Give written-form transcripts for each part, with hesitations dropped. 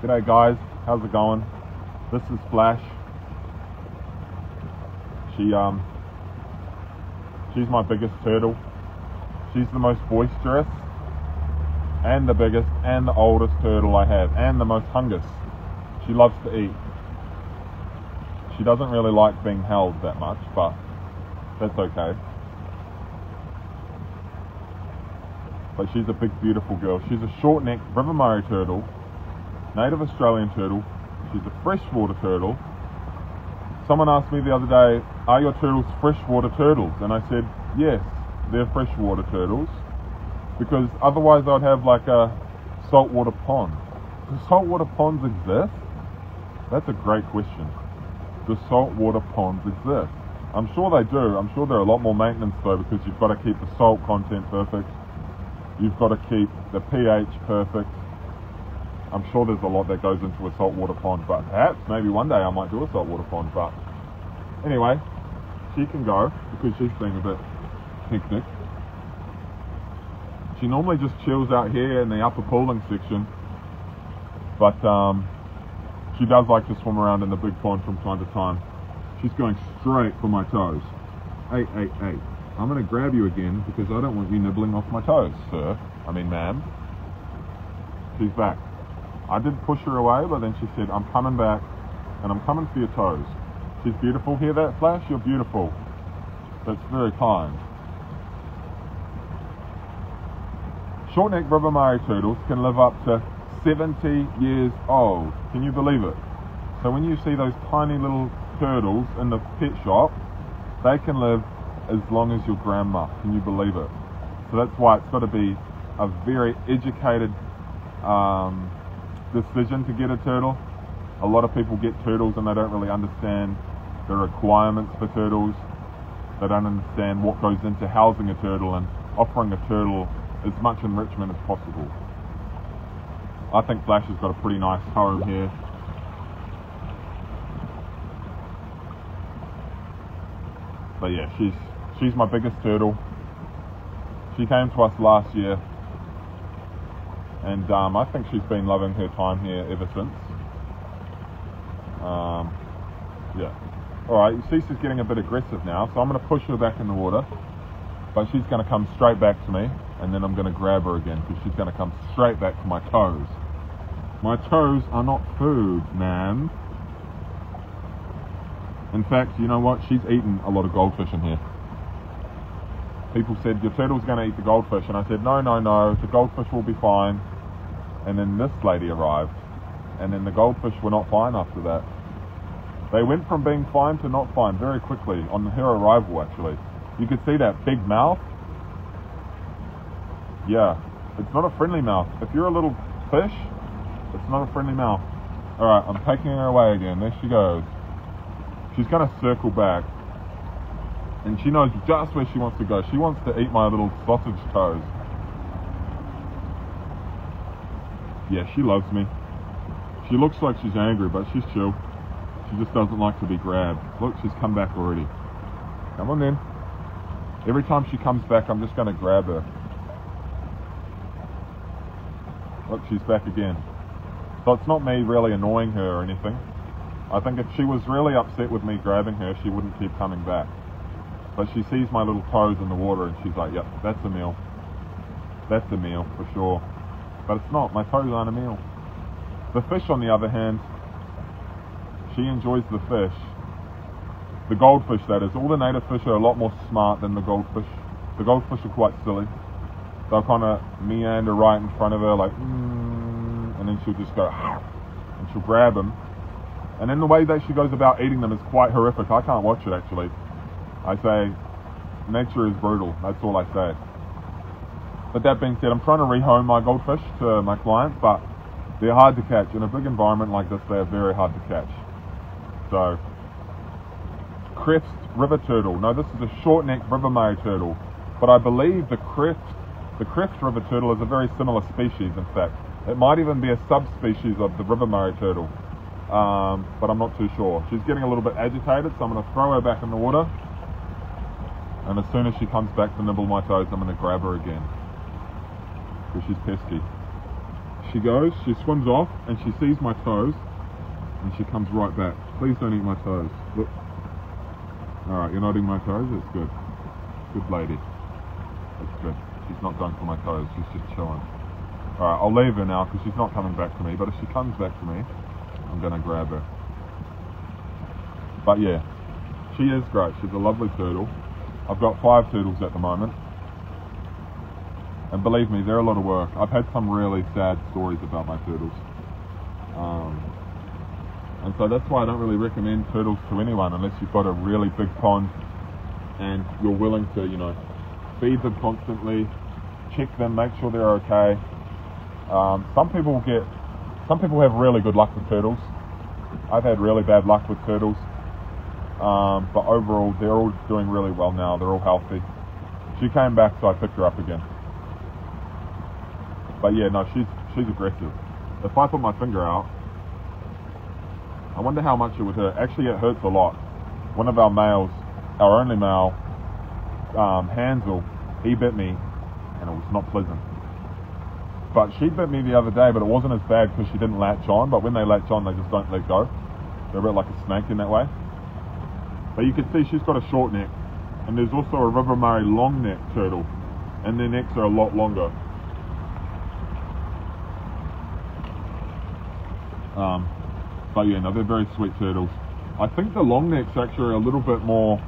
G'day guys, how's it going? This is Flash. She's my biggest turtle. She's the most boisterous and the biggest and the oldest turtle I have, and the most hungus. She loves to eat. She doesn't really like being held that much, but that's okay. But she's a big, beautiful girl. She's a short-necked River Murray turtle, native Australian turtle. She's a freshwater turtle. Someone asked me the other day, are your turtles freshwater turtles? And I said, yes, they're freshwater turtles, because otherwise I'd have like a saltwater pond. Do saltwater ponds exist? That's a great question. Do saltwater ponds exist? I'm sure they do. I'm sure they're a lot more maintenance though, because you've got to keep the salt content perfect. You've got to keep the pH perfect. I'm sure there's a lot that goes into a saltwater pond, but perhaps maybe one day I might do a saltwater pond. But anyway, she can go because she's being a bit hectic. She normally just chills out here in the upper pooling section, but she does like to swim around in the big pond from time to time. She's going straight for my toes. Hey, hey, hey. I'm going to grab you again because I don't want you nibbling off my toes, sir. I mean, ma'am. She's back. I did push her away, but then she said, I'm coming back, and I'm coming for your toes. She's beautiful. Hear that, Flash? You're beautiful. That's very kind. Short-necked River Murray turtles can live up to 70 years old. Can you believe it? So when you see those tiny little turtles in the pet shop, they can live as long as your grandma. Can you believe it? So that's why it's got to be a very educated decision to get a turtle. A lot of people get turtles and they don't really understand the requirements for turtles. They don't understand what goes into housing a turtle and offering a turtle as much enrichment as possible. I think Flash has got a pretty nice home here. But yeah, she's my biggest turtle. She came to us last year, and I think she's been loving her time here ever since. Yeah. Alright, you see she's getting a bit aggressive now, so I'm going to push her back in the water, but she's going to come straight back to me, and then I'm going to grab her again, because she's going to come straight back to my toes. My toes are not food, man. In fact, you know what? She's eaten a lot of goldfish in here. People said, your turtle's going to eat the goldfish. And I said, no, no, no, the goldfish will be fine. And then this lady arrived. And then the goldfish were not fine after that. They went from being fine to not fine very quickly on her arrival, actually. You could see that big mouth. Yeah, it's not a friendly mouth. If you're a little fish, it's not a friendly mouth. Alright, I'm taking her away again. There she goes. She's going to circle back. And she knows just where she wants to go. She wants to eat my little sausage toes. Yeah, she loves me. She looks like she's angry, but she's chill. She just doesn't like to be grabbed. Look, she's come back already. Come on then. Every time she comes back, I'm just going to grab her. Look, she's back again. So it's not me really annoying her or anything. I think if she was really upset with me grabbing her, she wouldn't keep coming back. But she sees my little toes in the water and she's like, yep, that's a meal. That's a meal for sure. But it's not, my toes aren't a meal. The fish, on the other hand, she enjoys the fish. The goldfish, that is. All the native fish are a lot more smart than the goldfish. The goldfish are quite silly. They'll kind of meander right in front of her like, and then she'll just go, and she'll grab them. And then the way that she goes about eating them is quite horrific. I can't watch it, actually. I say, nature is brutal. That's all I say. But that being said, I'm trying to rehome my goldfish to my clients, but they're hard to catch. In a big environment like this, they are very hard to catch. So, crest river turtle. No, this is a short-necked River Murray turtle. But I believe the crest river turtle is a very similar species, in fact. It might even be a subspecies of the River Murray turtle. But I'm not too sure. She's getting a little bit agitated, so I'm going to throw her back in the water. And as soon as she comes back to nibble my toes, I'm going to grab her again. Because she's pesky. she goes, she swims off, and she sees my toes, and she comes right back. Please don't eat my toes. Look. Alright, you're not eating my toes? That's good. Good lady. That's good. She's not done for my toes, she's just chilling. Alright, I'll leave her now because she's not coming back to me, but if she comes back to me, I'm going to grab her. But yeah, she is great. She's a lovely turtle. I've got 5 turtles at the moment. And believe me, they're a lot of work. I've had some really sad stories about my turtles. And so that's why I don't really recommend turtles to anyone unless you've got a really big pond and you're willing to, you know, feed them constantly, check them, make sure they're okay. Some people have really good luck with turtles. I've had really bad luck with turtles. But overall, they're all doing really well now. They're all healthy. She came back, so I picked her up again. But yeah, no, she's aggressive. If I put my finger out, I wonder how much it would hurt. Actually, it hurts a lot. One of our males, our only male, Hansel, he bit me, and it was not pleasant. But she bit me the other day, but it wasn't as bad because she didn't latch on. But when they latch on, they just don't let go. They're a bit like a snake in that way. But you can see she's got a short neck, and there's also a River Murray long neck turtle, and their necks are a lot longer. But yeah, no, they're very sweet turtles. I think the long necks actually are a little bit more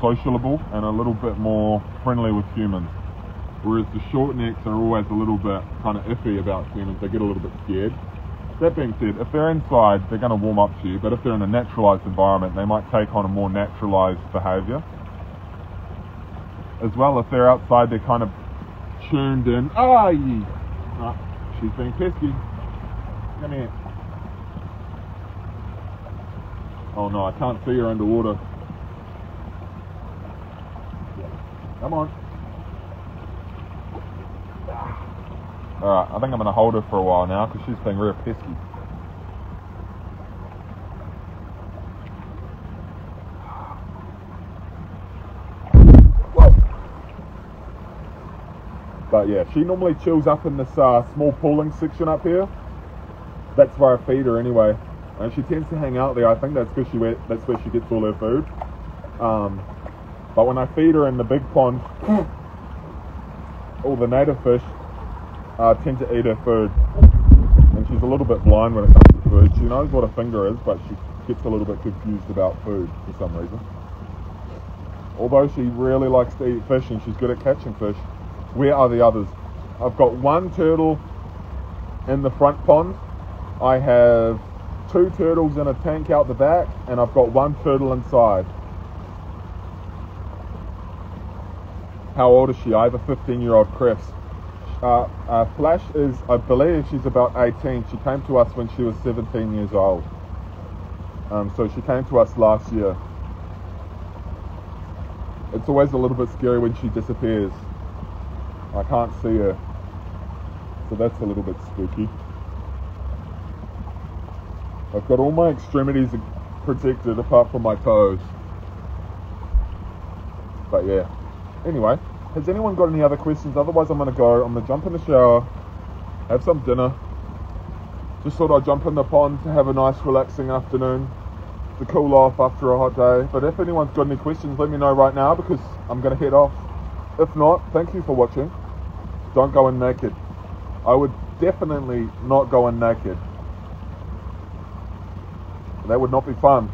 sociable and a little bit more friendly with humans. Whereas the short necks are always a little bit kind of iffy about humans. They get a little bit scared. That being said, if they're inside, they're going to warm up to you, but if they're in a naturalised environment, they might take on a more naturalised behaviour. As well, if they're outside, they're kind of tuned in. She's being pesky. Come here. Oh no, I can't see her underwater. Come on. Alright, I think I'm going to hold her for a while now because she's being real pesky. Whoa. But yeah, she normally chills up in this small pooling section up here. That's where I feed her anyway. And she tends to hang out there. I think that's because that's where she gets all her food. But when I feed her in the big pond, all the native fish tend to eat her food. And she's a little bit blind when it comes to food. She knows what a finger is, but she gets a little bit confused about food for some reason. Although she really likes to eat fish and she's good at catching fish. Where are the others? I've got 1 turtle in the front pond. I have 2 turtles in a tank out the back, and I've got 1 turtle inside. How old is she? I have a 15-year-old Cress. Flash is, I believe she's about 18. She came to us when she was 17 years old. So she came to us last year. It's always a little bit scary when she disappears. I can't see her. So that's a little bit spooky. I've got all my extremities protected apart from my toes. But yeah. Anyway, has anyone got any other questions? Otherwise I'm going to go. I'm going to jump in the shower, have some dinner. Just thought I'd jump in the pond to have a nice relaxing afternoon to cool off after a hot day. But if anyone's got any questions, let me know right now because I'm going to head off. If not, thank you for watching. Don't go in naked. I would definitely not go in naked. That would not be fun.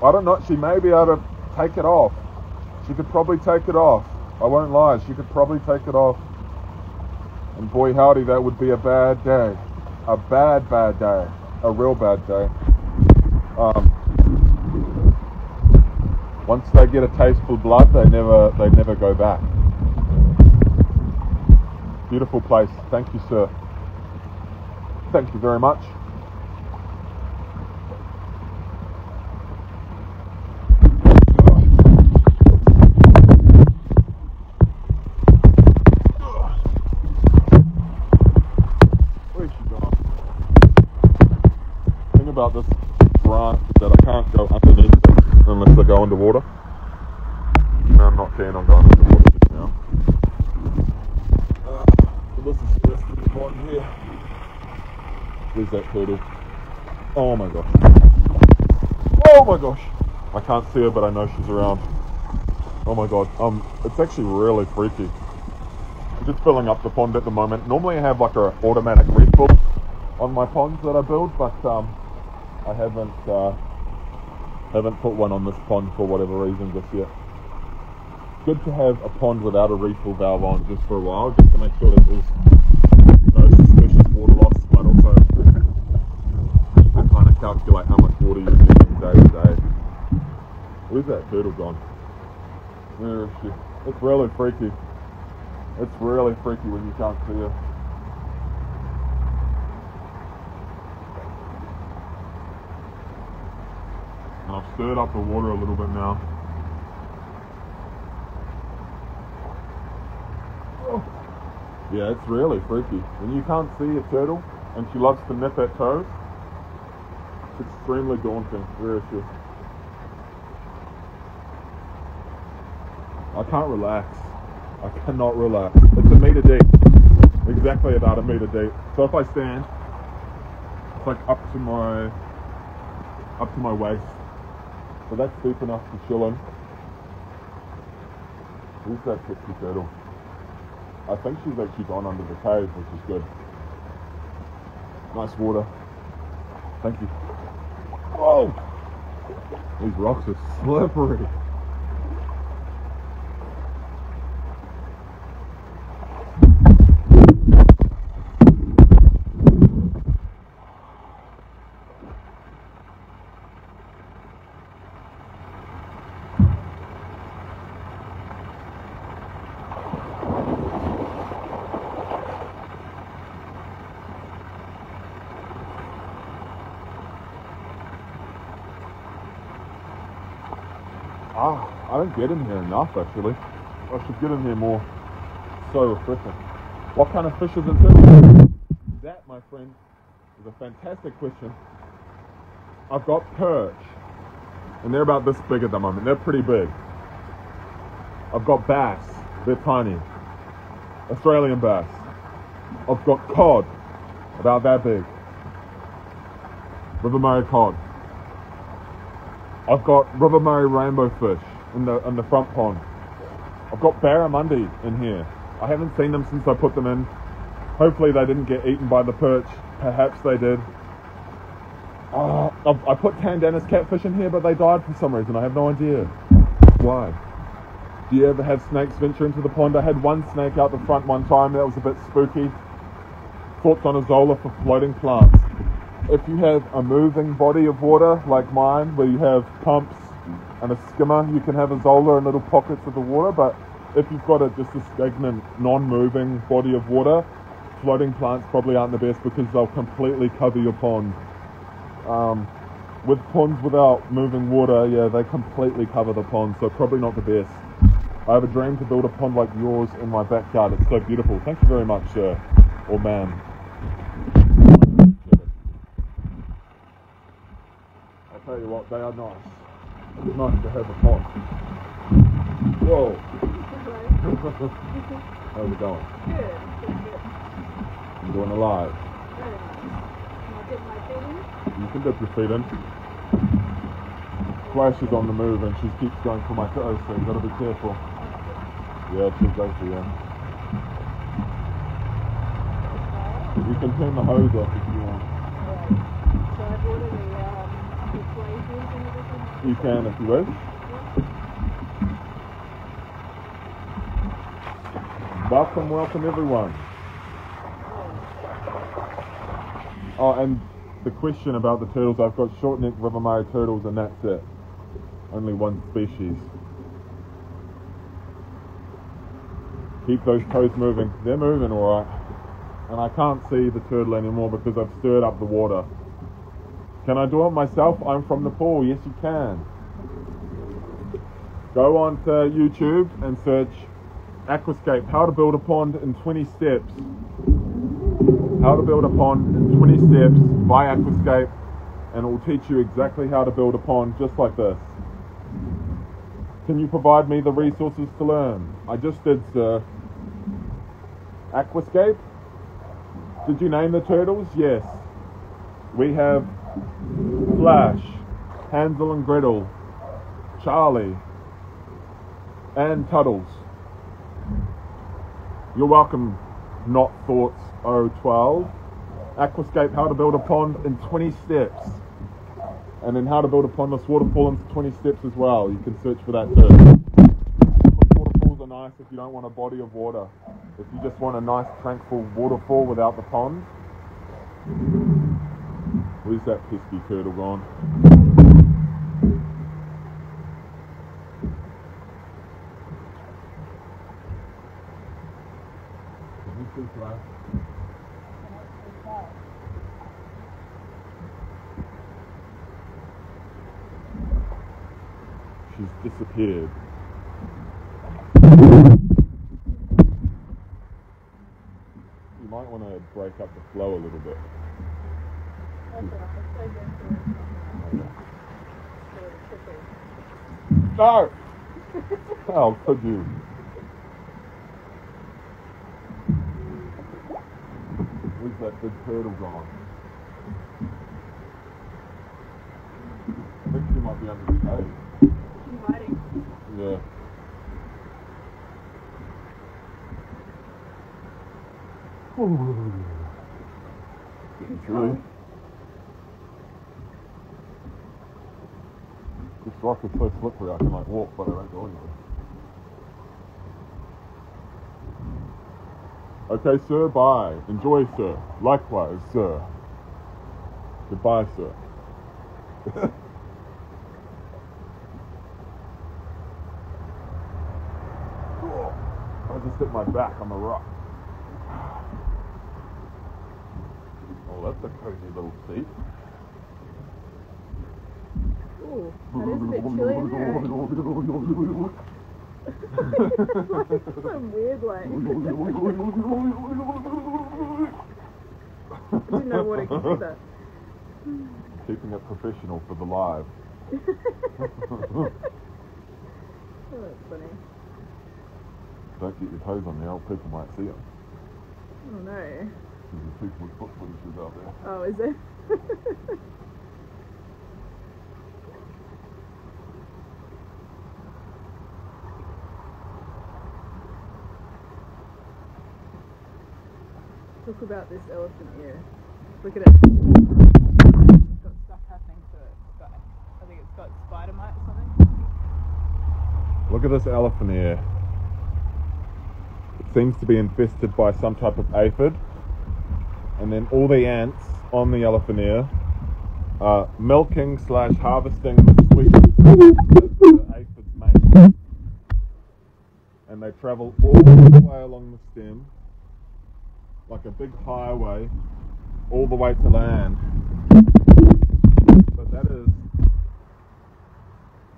I don't know, she may be able to take it off. She could probably take it off. I won't lie, she could probably take it off. And boy howdy, that would be a bad day. A bad day. A real bad day. Once they get a taste for blood, they never go back. Beautiful place. Thank you, sir. Thank you very much. About this branch that I can't go underneath it unless I go underwater. No, I'm not keen on going underwater just now. So this is pond here. Where's that turtle? Oh my gosh. Oh my gosh. I can't see her, but I know she's around. Oh my god. It's actually really freaky. I'm just filling up the pond at the moment. Normally I have like an automatic refill on my ponds that I build, but I haven't put one on this pond for whatever reason just yet. Good to have a pond without a refill valve on just for a while, just to make sure that there's no suspicious water loss, but also you can kind of calculate how much water you're using day to day. Where's that turtle gone? Where is she? It's really freaky. It's really freaky when you can't see her. And I've stirred up the water a little bit now. Yeah, it's really freaky. When you can't see a turtle and she loves to nip at toes, it's extremely daunting. Where is she? I can't relax. I cannot relax. It's a meter deep. Exactly about a meter deep. So if I stand, it's like up to my waist. So that's deep enough to chill in. Who's that pixie turtle? I think she's actually gone under the cave, which is good. Nice water. Thank you. Whoa! These rocks are slippery. I don't get in here enough actually. I should get in here more. So refreshing. What kind of fish is it too? That, my friend, is a fantastic question. I've got perch, and they're about this big at the moment. They're pretty big. I've got bass. They're tiny. Australian bass. I've got cod, about that big. River Murray cod. I've got River Murray rainbow fish in the front pond. I've got barramundi in here. I haven't seen them since I put them in. Hopefully they didn't get eaten by the perch. Perhaps they did. I put Tandanis catfish in here, but they died for some reason. I have no idea why. Do you ever have snakes venture into the pond? I had one snake out the front one time. That was a bit spooky. Thoughts on a Zola for floating plants. If you have a moving body of water like mine, where you have pumps and a skimmer, you can have a Zola in little pockets of the water. But if you've got just a stagnant, non-moving body of water, floating plants probably aren't the best because they'll completely cover your pond. With ponds without moving water, yeah, they completely cover the pond, so probably not the best. I have a dream to build a pond like yours in my backyard. It's so beautiful. Thank you very much, sir or ma'am. I'll tell you what, they are nice. It's nice to have a pond. Whoa. How's it going? Good. I'm doing a live. Very nice. Can I dip my feet in? You can dip your feet in. Flash is on the move and she keeps going for my toes, so you've got to be careful. Yeah, she'll go for you. You can turn the hose off if you want. Alright. So I've ordered the glaziers and everything? You can if you wish. Welcome everyone. Oh, and the question about the turtles, I've got short-necked River Murray turtles and that's it. Only one species. Keep those toes moving. They're moving alright. And I can't see the turtle anymore because I've stirred up the water. Can I do it myself? I'm from Nepal. Yes, you can. Go on to YouTube and search Aquascape, how to build a pond in 20 steps. How to build a pond in 20 steps by Aquascape, and it will teach you exactly how to build a pond just like this. Can you provide me the resources to learn? I just did, sir. Aquascape? Did you name the turtles? Yes. We have Flash, Hansel and Gretel, Charlie, and Tuddles. You're welcome, Not Thoughts 012. Aquascape, how to build a pond in 20 steps. And then how to build a pondless waterfall in 20 steps as well. You can search for that too. Waterfalls are nice if you don't want a body of water. If you just want a nice tranquil waterfall without the pond. Where's that pesky turtle gone? She's disappeared. You might want to break up the flow a little bit. No! How could you? Where's that big turtle gone? I think she might be under the cave. She's hiding. Yeah. Really? This rock is so slippery I can like walk but I don't go anywhere. Okay, sir, bye. Enjoy, sir. Likewise, sir. Goodbye, sir. I just hit my back on the rock. Oh, that's a cozy little seat. Ooh, that is a bit chilly in there. Some weird like. I didn't know what it could do that. Keeping it professional for the live. Oh, that's funny. Don't get your toes on there, or people might see them. Oh no. There's people with foot fetishes out there. Oh, is it? Talk about this elephant here. Look at it. It's got stuff happening to it. I think it's got spider mite or something. Look at this elephant here. It seems to be infested by some type of aphid. And then all the ants on the elephant ear are milking / harvesting the sweet that the aphids make. And they travel all the way along the stem, like a big highway, all the way to land. But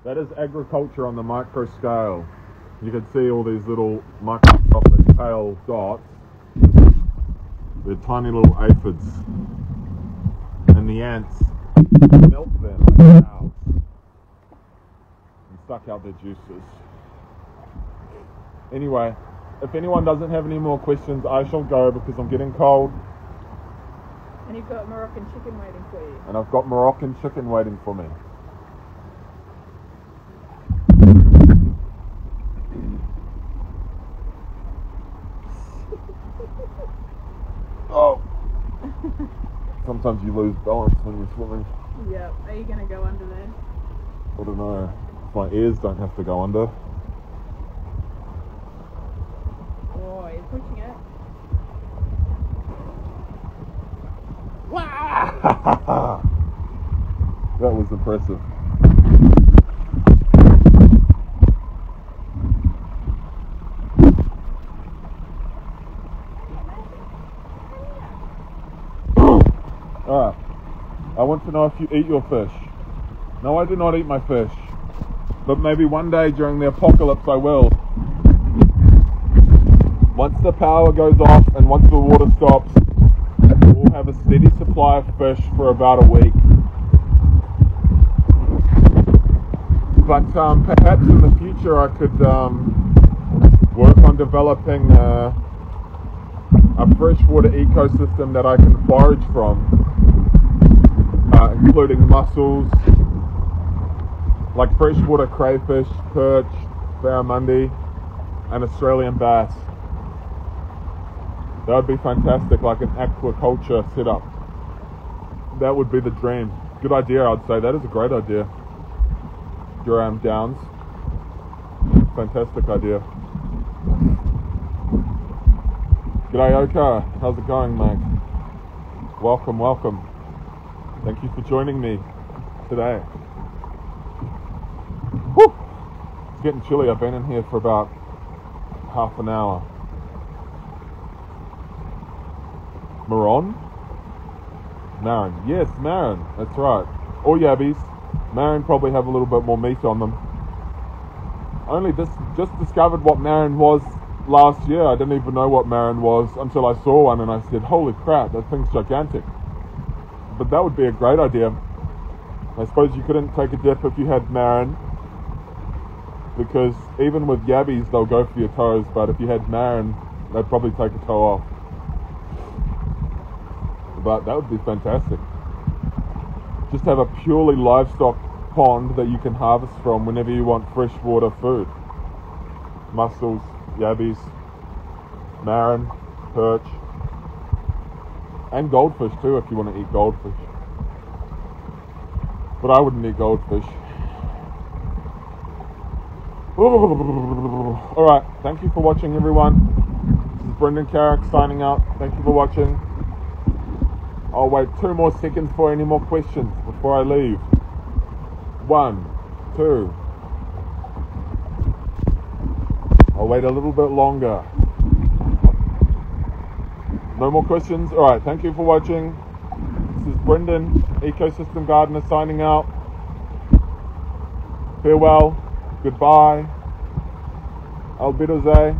that is agriculture on the micro scale. You can see all these little microscopic pale dots. They're tiny little aphids, and the ants milk them like cows and suck out their juices. Anyway, if anyone doesn't have any more questions, I shall go because I'm getting cold. And you've got Moroccan chicken waiting for you. And I've got Moroccan chicken waiting for me. Oh! Sometimes you lose balance when you're swimming. Yeah. Are you going to go under there? I don't know. My ears don't have to go under. Oh, you're pushing it. That was impressive. Alright, I want to know if you eat your fish. No, I do not eat my fish. But maybe one day during the apocalypse I will. Once the power goes off and once the water stops, we'll have a steady supply of fish for about a week. But perhaps in the future I could work on developing a freshwater ecosystem that I can forage from, including mussels, like freshwater crayfish, perch, barramundi, and Australian bass. That would be fantastic, like an aquaculture setup. That would be the dream. Good idea, I'd say. That is a great idea. Durham Downs. Fantastic idea. G'day Oka, how's it going, mate? Welcome, welcome. Thank you for joining me today. Whew. It's getting chilly. I've been in here for about half an hour. Maron? Marin. Yes, Marin. That's right. Or yabbies. Marin probably have a little bit more meat on them. Only just discovered what Marin was last year. I didn't even know what Marin was until I saw one and I said, holy crap, that thing's gigantic. But that would be a great idea. I suppose you couldn't take a dip if you had Marin, because even with yabbies they'll go for your toes, but if you had Marin they'd probably take a toe off. But that would be fantastic. Just have a purely livestock pond that you can harvest from whenever you want freshwater food. Mussels, yabbies, Marin, perch, and goldfish too if you want to eat goldfish. But I wouldn't eat goldfish. Alright, thank you for watching, everyone. This is Brendan Carrick signing out. Thank you for watching. I'll wait 2 more seconds for any more questions before I leave. 1, 2. I'll wait a little bit longer. No more questions? Alright, thank you for watching. This is Brendan, Ecosystem Gardener, signing out. Farewell. Goodbye. Albidoze.